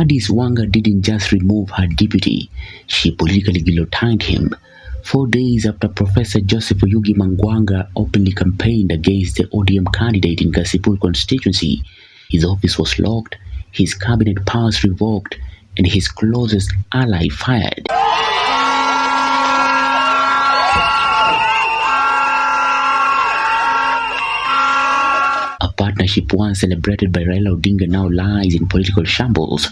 Gladys Wanga didn't just remove her deputy, she politically guillotined him. 4 days after Professor Joseph Oyugi Magwanga openly campaigned against the ODM candidate in Kasipul constituency, his office was locked, his cabinet powers revoked, and his closest ally fired. A partnership once celebrated by Raila Odinga now lies in political shambles.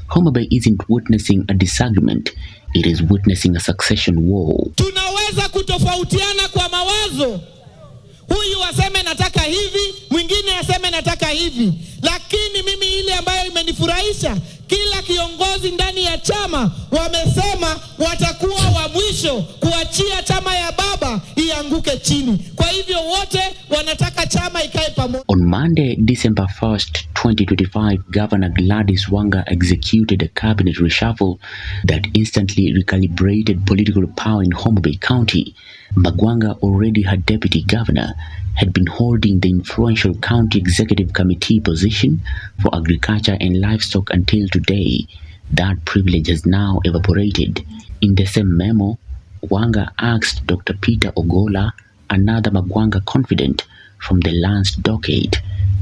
Homa Bay isn't witnessing a disagreement, it is witnessing a succession war. Tunaweza kutofautiana kwa mawazo. Huyu aseme nataka hivi, mwingine aseme nataka hivi. Lakini mimi ile ambayo imenifurahisha, kila kiongozi ndani ya chama wamesema watakuwa wa mwisho kuachia chama ya baba ianguke chini. Kwa hivyo wote wanataka chama ikae pamoja. On Monday, December 1st, 2025, Governor Gladys Wanga executed a cabinet reshuffle that instantly recalibrated political power in Homa Bay County. Magwanga, already her deputy governor, had been holding the influential county executive committee position for agriculture and livestock until today. That privilege has now evaporated. In the same memo, Wanga asked Dr. Peter Ogola, another Magwanga confidant, from the land's docket.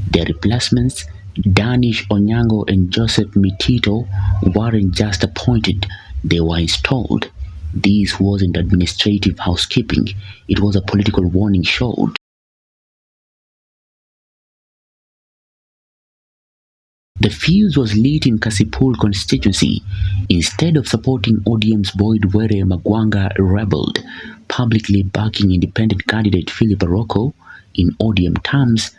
Their replacements, Danish Onyango and Joseph Mitito, weren't just appointed, they were installed. This wasn't administrative housekeeping, it was a political warning shot. The fuse was lit in Kasipul constituency. Instead of supporting ODM's Boyd Were, Magwanga rebelled, publicly backing independent candidate Philip Aroko. In ODM terms,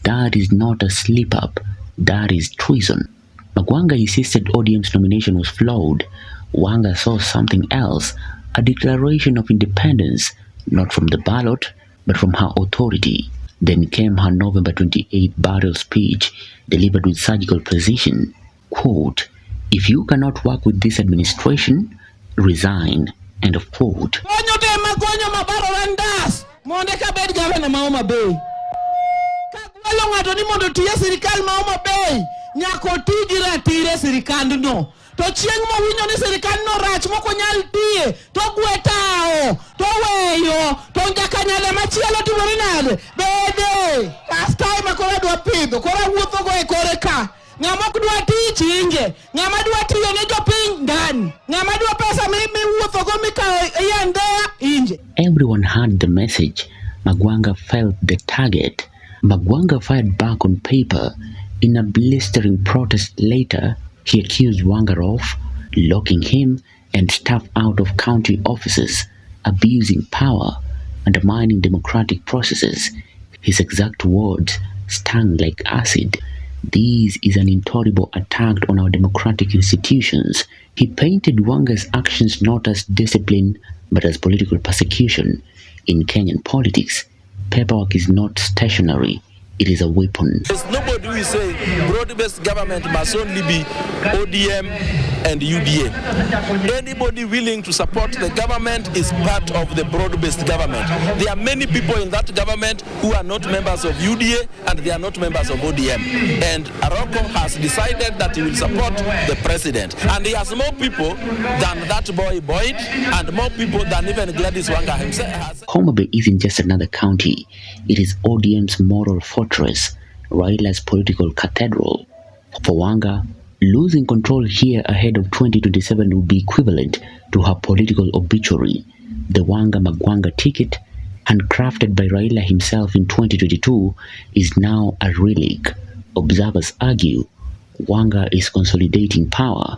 that is not a slip-up, that is treason. Magwanga insisted ODM's nomination was flawed. Wanga saw something else, a declaration of independence, not from the ballot, but from her authority. Then came her November 28 battle speech, delivered with surgical precision. Quote, "If you cannot work with this administration, resign." End of quote. Homa Bay. Kagwalo ngato ni mondo tiye sirikal ma Homa Bay. Nyako tigira tire sirikand no. To chieng mo winyo ni sirikal no rach moko nyal tiye. To gwetao. To weyo. To nyakanyale machielo timore nade. Bede. Kastai makora dwa pidho. Kora wuotho go e kore ka. Ngama kudwa ti chinge. Ngama dwa tiyo ne jopiny ndani. Ngama dwa pesa mi wuotho go mikao yandea inje. Everyone heard the message. Magwanga felt the target. Magwanga fired back on paper. In a blistering protest later, he accused Wanga of locking him and staff out of county offices, abusing power, undermining democratic processes. His exact words stung like acid. This is an intolerable attack on our democratic institutions. He painted Wanga's actions not as discipline, but as political persecution. In Kenyan politics, paperwork is not stationary, it is a weapon. There's nobody who is saying broad-based government must only be ODM and UDA. Anybody willing to support the government is part of the broad-based government. There are many people in that government who are not members of UDA and they are not members of ODM. And Aroko has decided that he will support the president. And he has more people than that boy Boyd and more people than even Gladys Wanga himself has. Homa Bay isn't just another county. It is ODM's moral fortress, Raila's political cathedral. For Wanga, losing control here ahead of 2027 would be equivalent to her political obituary. The Wanga-Magwanga ticket, handcrafted by Raila himself in 2022, is now a relic. Observers argue Wanga is consolidating power.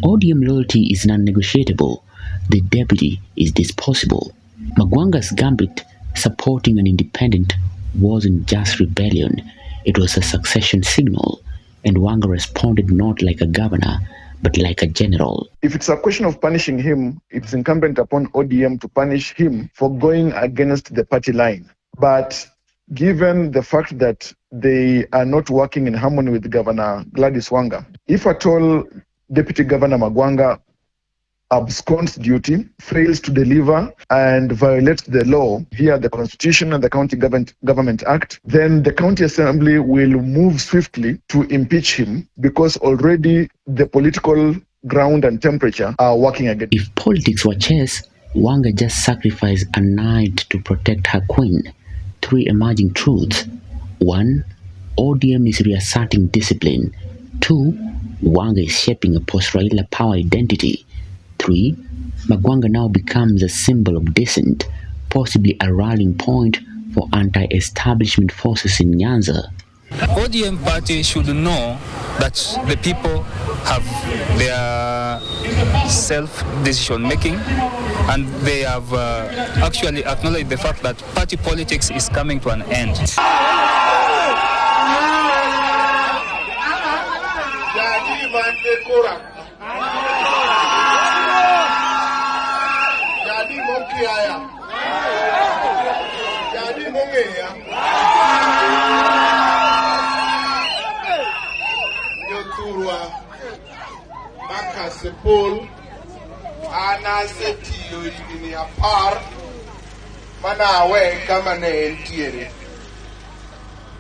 ODM loyalty is non-negotiable. The deputy is disposable. Magwanga's gambit, supporting an independent, wasn't just rebellion, it was a succession signal, and Wanga responded not like a governor, but like a general. If it's a question of punishing him, it's incumbent upon ODM to punish him for going against the party line. But given the fact that they are not working in harmony with Governor Gladys Wanga, if at all Deputy Governor Magwanga absconds duty, fails to deliver, and violates the law via the Constitution and the County Government Act, then the County Assembly will move swiftly to impeach him because already the political ground and temperature are working against. If politics were chess, Wanga just sacrificed a knight to protect her queen. 3 emerging truths. 1. ODM is reasserting discipline. 2. Wanga is shaping a post-Raila power identity. 3. Magwanga now becomes a symbol of dissent, possibly a rallying point for anti-establishment forces in Nyanza. ODM party should know that the people have their self-decision making, and they have actually acknowledged the fact that party politics is coming to an end. Kasipul anasetiyo igini apar mana we kama ne entiere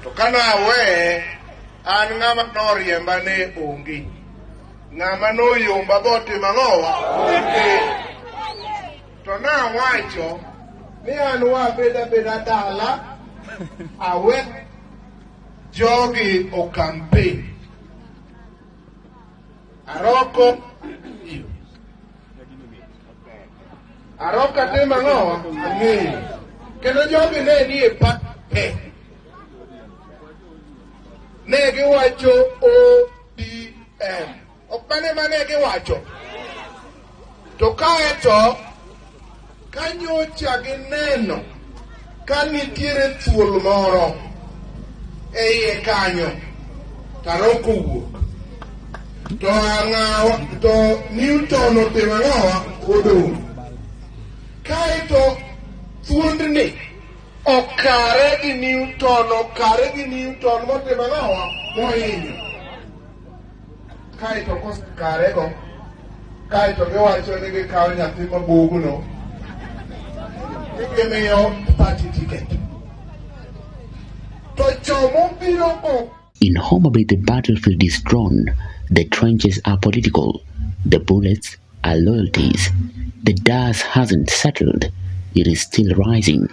to kana we an ngama noriemba ne ongi ngama no yomba bote mangowa to na wacho ni an wa beda dala awe jogi o campaign Aroko tema ngoa ani kendo jogi ne ni e pat ne gi wacho ODM opane mane gi wacho to kaeto kanyocha gi neno ka nitiere thuol moro e iye kanyo taroko wuok to Newton otimo ang'owa odong' kaeto thuondni okare gi Newton motimo ang'owa mohinyo kaeto kosekarego kaeto giwacho ni gikawo nyathi mabugno gimiyo party ticket to chomo biro go. In Homa Bay, the battlefield is drawn. The trenches are political. The bullets are loyalties. The dust hasn't settled. It is still rising.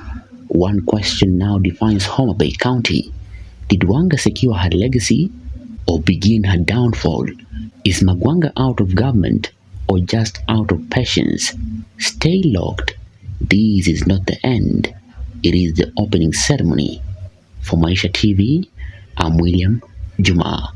One question now defines Homa Bay County. Did Wanga secure her legacy or begin her downfall? Is Magwanga out of government or just out of patience? Stay locked. This is not the end. It is the opening ceremony. For Maisha TV, I'm William Juma.